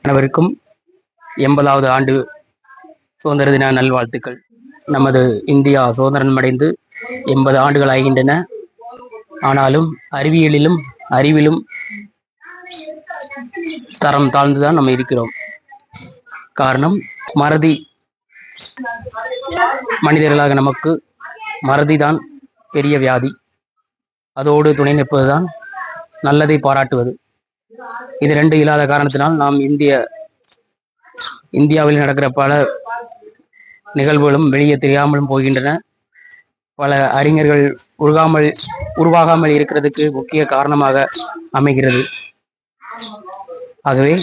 அனைவருக்கும் 80வது ஆண்டு சுதந்திர தின நல்வாழ்த்துக்கள். நமது இந்தியா சுதந்திரம் அடைந்து 80 ஆண்டுகள் ஆகின்றன. ஆனாலும் அறிவிலும் தரம் தாழ்ந்துதான் நம்ம இருக்கிறோம். காரணம் மறதி. மனிதர்களாக நமக்கு மறதிதான் பெரிய வியாதி. அதோடு துணை நிற்பதுதான் நல்லதை பாராட்டுவது. இது ரெண்டு இல்லாத காரணத்தினால் நாம் இந்தியாவில் நடக்கிற பல நிகழ்வுகளும் வெளியே தெரியாமலும் போகின்றன. பல அறிஞர்கள் உருவாகாமல் இருக்கிறதுக்கு முக்கிய காரணமாக அமைகிறது. ஆகவே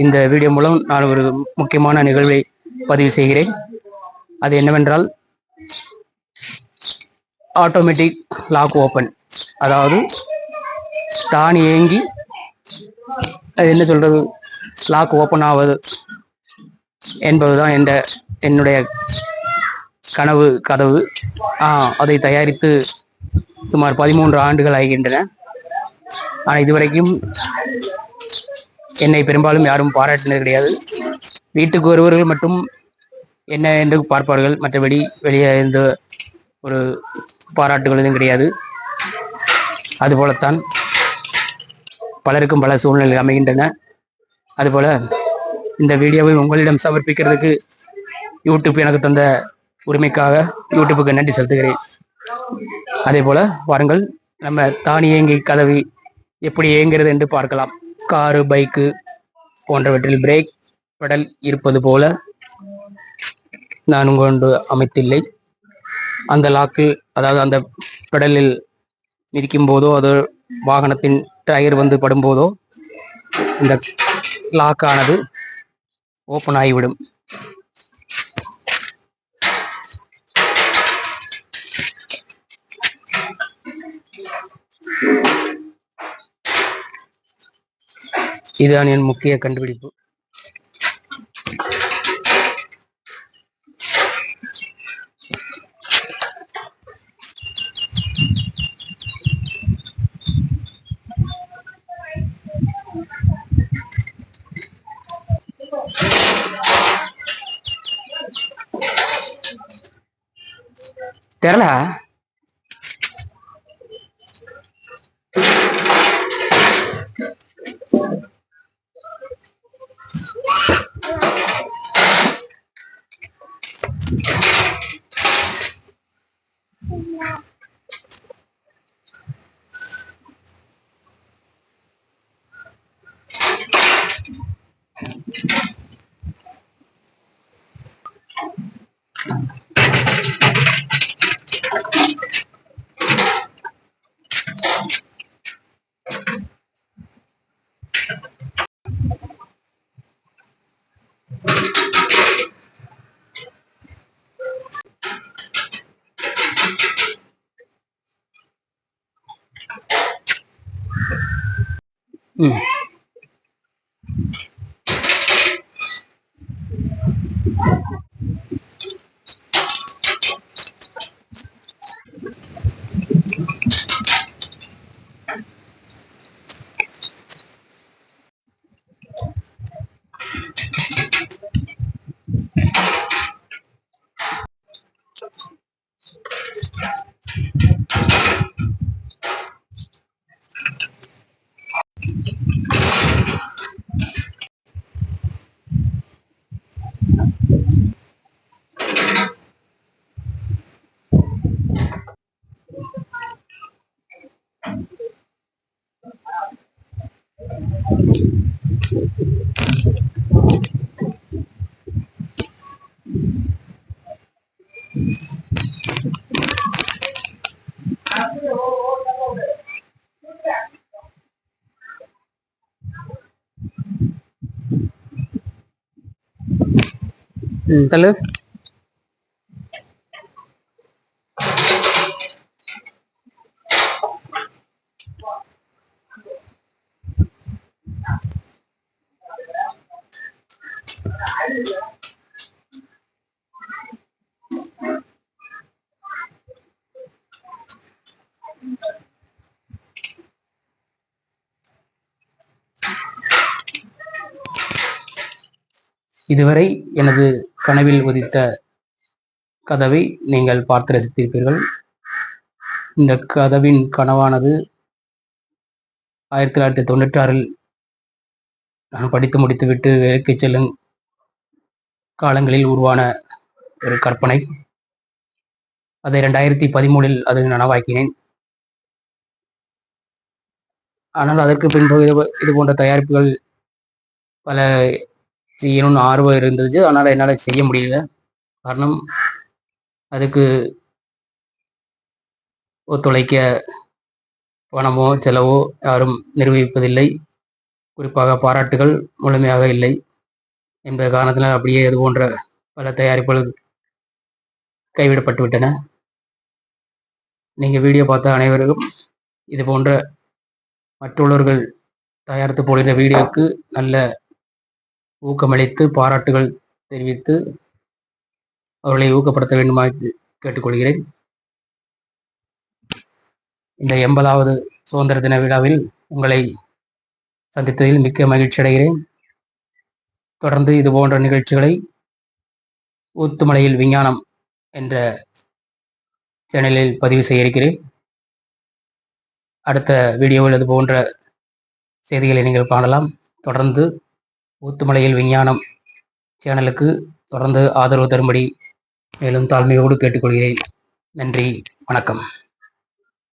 இந்த வீடியோ மூலம் நான் ஒரு முக்கியமான நிகழ்வை பதிவு செய்கிறேன். அது என்னவென்றால் ஆட்டோமேட்டிக் லாக் ஓப்பன், அதாவது தானியங்கி அது என்ன சொல்றது, லாக் ஓப்பன் ஆவது என்பதுதான் என்னுடைய கனவு கதவு. அதை தயாரித்து சுமார் 13 ஆண்டுகள் ஆகின்றன. ஆனால் இதுவரைக்கும் என்னை பெரும்பாலும் யாரும் பாராட்டினது கிடையாது. வீட்டுக்கு வருவர்கள் மட்டும் என்ன என்று பார்ப்பார்கள், மற்றபடி வெளியே எந்த ஒரு பாராட்டுகள் எதுவும் கிடையாது. அதுபோலத்தான் பலருக்கும் பல சூழ்நிலைகள் அமைகின்றன. அதுபோல இந்த வீடியோவை உங்களிடம் சமர்ப்பிக்கிறதுக்கு யூடியூப் எனக்கு தந்த உரிமைக்காக யூடியூப்புக்கு நன்றி செலுத்துகிறேன். அதே போல வாருங்கள், நம்ம தானியங்கி கதவு எப்படி இயங்கிறது என்று பார்க்கலாம். காரு, பைக்கு போன்றவற்றில் பிரேக் பெடல் இருப்பது போல நான் கொண்டு அமைத்தில்லை. அந்த லாக்கு, அதாவது அந்த பெடலில் மிதிக்கும் போதோ அது வாகனத்தின் டயர் வந்து படும்போதோ இந்த லாக்கானது ஓப்பன் ஆகிவிடும். இதுதான் என் முக்கிய கண்டுபிடிப்பு. தெரியல. தள்ளு. இதுவரை எனது கனவில் உதித்த கதவை நீங்கள் பார்த்து ரசித்திருப்பீர்கள். இந்த கதவின் கனவானது 1996 நான் படித்து முடித்துவிட்டு வேலைக்கு செல்லும் காலங்களில் உருவான ஒரு கற்பனை. அதை 2013 அது நனவாக்கினேன். ஆனால் அதற்கு பின்பு இது போன்ற தயாரிப்புகள் பல செய்யணும்னு ஆர்வம் இருந்தது. ஆனால் என்னால் செய்ய முடியல. காரணம், அதுக்கு ஒத்துழைக்க பணமோ செலவோ யாரும் நிர்வகிப்பதில்லை. குறிப்பாக பாராட்டுகள் முழுமையாக இல்லை என்ற காரணத்தினால் அப்படியே இது போன்ற பல தயாரிப்புகள் கைவிடப்பட்டு விட்டன. நீங்கள் வீடியோ பார்த்த அனைவருக்கும் இது போன்ற மற்றவர்கள் தயாரித்து போடுகிற வீடியோவுக்கு நல்ல ஊக்கமளித்து பாராட்டுகள் தெரிவித்து அவர்களை ஊக்கப்படுத்த வேண்டுமாறு கேட்டுக்கொள்கிறேன். இந்த 80வது சுதந்திர தின விழாவில் உங்களை சந்தித்ததில் மிக்க மகிழ்ச்சி அடைகிறேன். தொடர்ந்து இது போன்ற நிகழ்ச்சிகளை ஊத்துமலையில் விஞ்ஞானம் என்ற சேனலில் பதிவு செய்ய இருக்கிறேன். அடுத்த வீடியோவில் இது போன்ற செய்திகளை நீங்கள் காணலாம். தொடர்ந்து ஊத்துமலையில் விஞ்ஞானம் சேனலுக்கு தொடர்ந்து ஆதரவு தரும்படி மேலும் தாழ்மையோடு கேட்டுக்கொள்கிறேன். நன்றி, வணக்கம்.